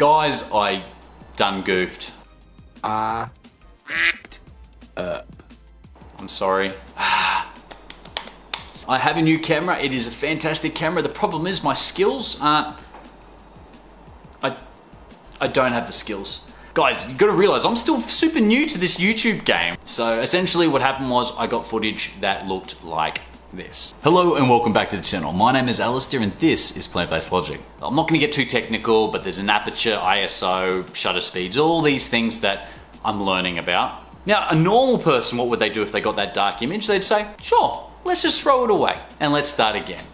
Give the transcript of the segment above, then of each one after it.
Guys, I done goofed. Up. I'm sorry. I have a new camera. It is a fantastic camera. The problem is my skills aren't... I don't have the skills. Guys, you gotta realize I'm still super new to this YouTube game. So essentially what happened was I got footage that looked like this. Hello and welcome back to the channel. My name is Alistair and this is Plant-Based Logic. I'm not gonna get too technical, but there's an aperture, ISO, shutter speeds, all these things that I'm learning about. Now, a normal person, what would they do if they got that dark image? They'd say, sure, let's just throw it away and let's start again.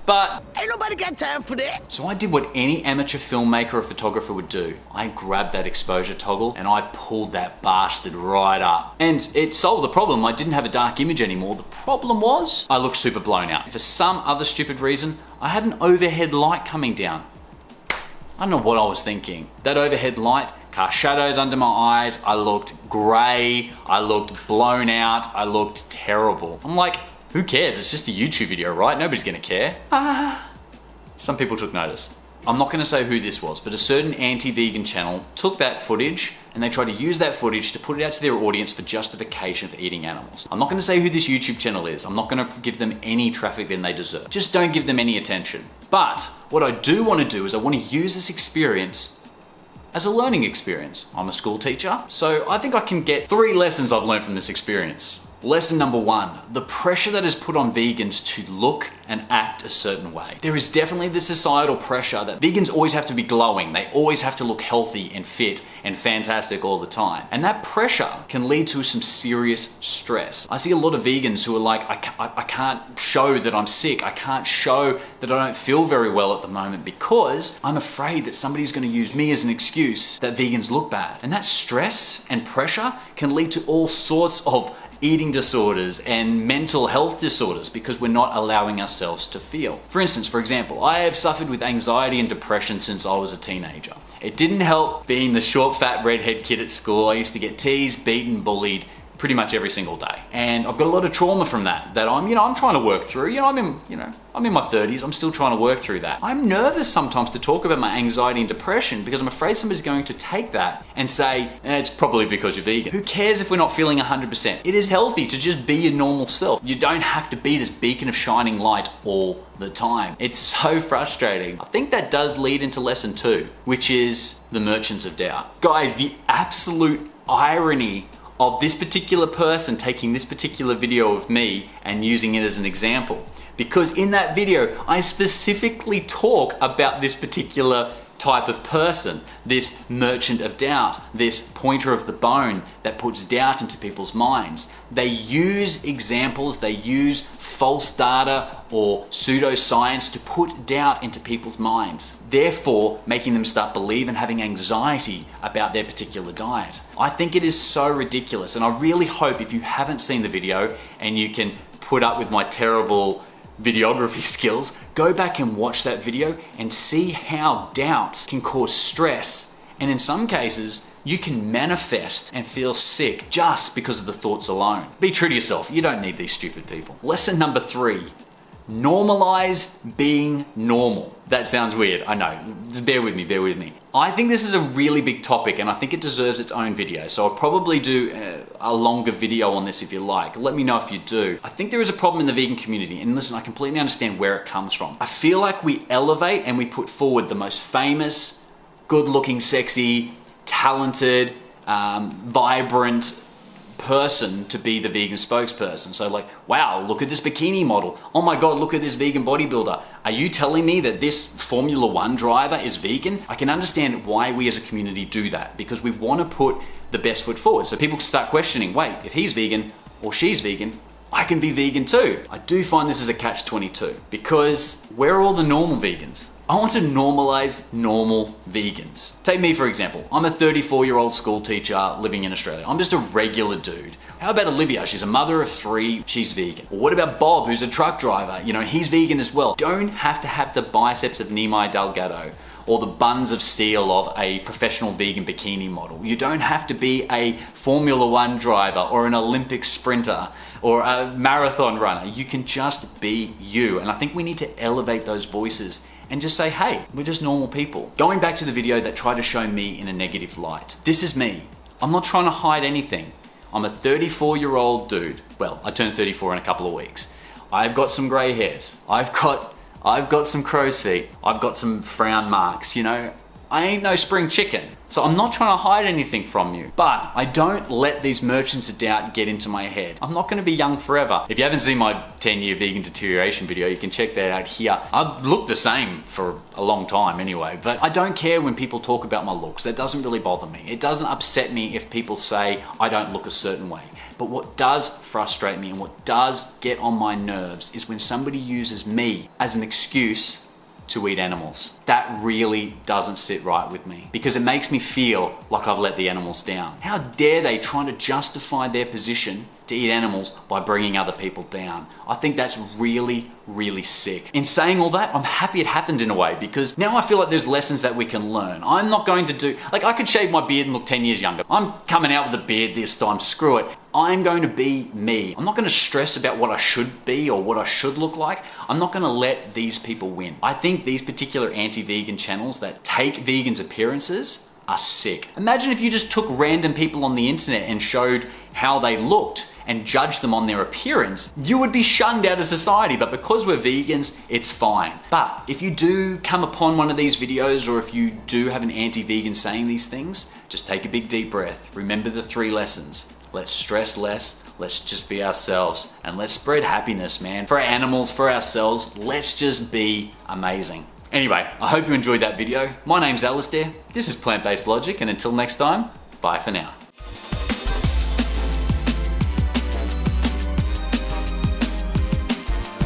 But ain't nobody got time for that. So I did what any amateur filmmaker or photographer would do. I grabbed that exposure toggle and I pulled that bastard right up. And it solved the problem. I didn't have a dark image anymore. The problem was I looked super blown out. For some other stupid reason, I had an overhead light coming down. I don't know what I was thinking. That overhead light cast shadows under my eyes. I looked gray. I looked blown out. I looked terrible. I'm like, who cares? It's just a YouTube video, right? Nobody's gonna care. Some people took notice. I'm not gonna say who this was, but a certain anti-vegan channel took that footage and they tried to use that footage to put it out to their audience for justification for eating animals. I'm not gonna say who this YouTube channel is. I'm not gonna give them any traffic than they deserve. Just don't give them any attention. But what I do wanna do is I wanna use this experience as a learning experience. I'm a school teacher, so I think I can get 3 lessons I've learned from this experience. Lesson number 1, the pressure that is put on vegans to look and act a certain way. There is definitely the societal pressure that vegans always have to be glowing. They always have to look healthy and fit and fantastic all the time. And that pressure can lead to some serious stress. I see a lot of vegans who are like, I can't show that I'm sick. I can't show that I don't feel very well at the moment because I'm afraid that somebody's gonna use me as an excuse that vegans look bad. And that stress and pressure can lead to all sorts of eating disorders and mental health disorders because we're not allowing ourselves to feel. For instance, for example, I have suffered with anxiety and depression since I was a teenager. It didn't help being the short, fat, redhead kid at school. I used to get teased, beaten, bullied pretty much every single day. And I've got a lot of trauma from that I'm trying to work through. I'm in my 30s, I'm still trying to work through that. I'm nervous sometimes to talk about my anxiety and depression because I'm afraid somebody's going to take that and say, it's probably because you're vegan. Who cares if we're not feeling 100%? It is healthy to just be your normal self. You don't have to be this beacon of shining light all the time. It's so frustrating. I think that does lead into lesson 2, which is the merchants of doubt. Guys, the absolute irony of this particular person taking this particular video of me and using it as an example. Because in that video, I specifically talk about this particular type of person, this merchant of doubt, this pointer of the bone that puts doubt into people's minds. They use examples, they use false data or pseudoscience to put doubt into people's minds, therefore making them start believe and having anxiety about their particular diet. I think it is so ridiculous, and I really hope if you haven't seen the video and you can put up with my terrible videography skills, go back and watch that video and see how doubt can cause stress. And in some cases, you can manifest and feel sick just because of the thoughts alone. Be true to yourself. You don't need these stupid people. Lesson number 3, normalize being normal. That sounds weird, I know. Just bear with me. I think this is a really big topic and I think it deserves its own video. So I'll probably do a longer video on this if you like. Let me know if you do. I think there is a problem in the vegan community, and listen, I completely understand where it comes from. I feel like we elevate and we put forward the most famous, good-looking, sexy, talented, vibrant person to be the vegan spokesperson. So like, wow, look at this bikini model. Oh my God, look at this vegan bodybuilder. Are you telling me that this Formula 1 driver is vegan? I can understand why we as a community do that, because we want to put the best foot forward. So people start questioning, wait, if he's vegan or she's vegan, I can be vegan too. I do find this as a catch-22 because where are all the normal vegans? I want to normalize normal vegans. Take me for example. I'm a 34-year-old school teacher living in Australia. I'm just a regular dude. How about Olivia? She's a mother of 3, she's vegan. Or what about Bob, who's a truck driver? He's vegan as well. Don't have to have the biceps of Nimai Delgado or the buns of steel of a professional vegan bikini model. You don't have to be a Formula 1 driver or an Olympic sprinter or a marathon runner. You can just be you. And I think we need to elevate those voices and just say, hey, we're just normal people. Going back to the video that tried to show me in a negative light. This is me. I'm not trying to hide anything. I'm a 34-year-old dude. Well, I turned 34 in a couple of weeks. I've got some gray hairs. I've got some crow's feet. I've got some frown marks, you know. I ain't no spring chicken. So I'm not trying to hide anything from you. But I don't let these merchants of doubt get into my head. I'm not gonna be young forever. If you haven't seen my 10-year vegan deterioration video, you can check that out here. I've looked the same for a long time anyway, but I don't care when people talk about my looks. That doesn't really bother me. It doesn't upset me if people say I don't look a certain way. But what does frustrate me and what does get on my nerves is when somebody uses me as an excuse to eat animals. That really doesn't sit right with me because it makes me feel like I've let the animals down. How dare they try to justify their position to eat animals by bringing other people down? I think that's really, really sick. In saying all that, I'm happy it happened in a way because now I feel like there's lessons that we can learn. I'm not going to do, like I could shave my beard and look 10 years younger. I'm coming out with a beard this time, screw it. I'm going to be me. I'm not going to stress about what I should be or what I should look like. I'm not going to let these people win. I think these particular anti-vegan channels that take vegans' appearances are sick. Imagine if you just took random people on the internet and showed how they looked and judged them on their appearance. You would be shunned out of society, but because we're vegans, it's fine. But if you do come upon one of these videos or if you do have an anti-vegan saying these things, just take a big deep breath. Remember the 3 lessons. Let's stress less, let's just be ourselves, and let's spread happiness, man. For our animals, for ourselves, let's just be amazing. Anyway, I hope you enjoyed that video. My name's Alistair, this is Plant-Based Logic, and until next time, bye for now.